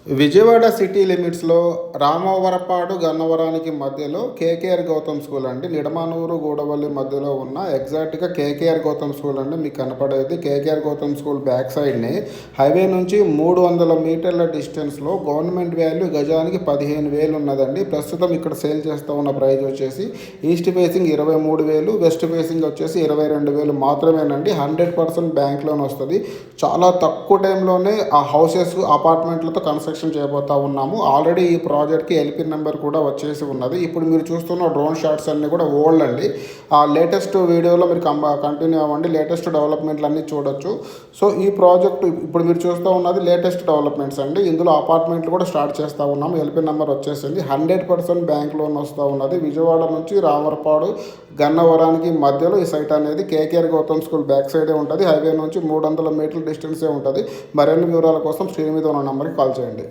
Vijayawada city లిమిట్స్‌లో రామవరపాడు, గన్నవరానికి మధ్యలో KKR Gautam school అండి. నిడమానూరు, గూడవల్లి మధ్యలో ఉన్న ఎగ్జాక్ట్‌గా కేకేఆర్ గౌతమ్ స్కూల్ అండి మీకు కనపడేది. కేకేఆర్ గౌతమ్ స్కూల్ బ్యాక్ సైడ్‌ని హైవే నుంచి 300 మీటర్ల డిస్టెన్స్‌లో గవర్నమెంట్ వాల్యూ గజానికి 15,000 ఉన్నదండి. ప్రస్తుతం ఇక్కడ సేల్ చేస్తూ ఉన్న ప్రైస్ వచ్చేసి ఈస్ట్ ఫేసింగ్ 23,000, వెస్ట్ ఫేసింగ్ వచ్చేసి 22,000 మాత్రమేనండి. 100% బ్యాంక్ లోన్ వస్తుంది. చాలా తక్కువ టైంలోనే ఆ హౌసెస్, అపార్ట్మెంట్లతో కన్స్ట్రక్షన్ చేయబోతా ఉన్నాము. ఆల్రెడీ ఈ ప్రాజెక్ట్కి ఎల్పి నెంబర్ కూడా వచ్చేసి ఉన్నది. ఇప్పుడు మీరు చూస్తున్న డ్రోన్ షాట్స్ అన్నీ కూడా ఓల్డ్ అండి. ఆ లేటెస్ట్ వీడియోలో మీరు కంటిన్యూ అవ్వండి. లేటెస్ట్ డెవలప్మెంట్లు అన్నీ చూడొచ్చు. సో ఈ ప్రాజెక్ట్ ఇప్పుడు మీరు చూస్తూ ఉన్నది లేటెస్ట్ డెవలప్మెంట్స్ అండి. ఇందులో అపార్ట్మెంట్లు కూడా స్టార్ట్ చేస్తూ ఉన్నాము. ఎల్పి నెంబర్ వచ్చేసింది. 100% బ్యాంక్ లోన్ వస్తూ ఉన్నది. విజయవాడ నుంచి రామవరపాడు, గన్నవరానికి మధ్యలో ఈ సైట్ అనేది కేకేఆర్ గౌతమ్ స్కూల్ బ్యాక్ సైడే ఉంటుంది. హైవే నుంచి 300 మీటర్ల డిస్టెన్సే ఉంటుంది. మరిన్ని వివరాల కోసం స్క్రీన్ మీద ఉన్న నెంబర్కి కాల్ చేయండి.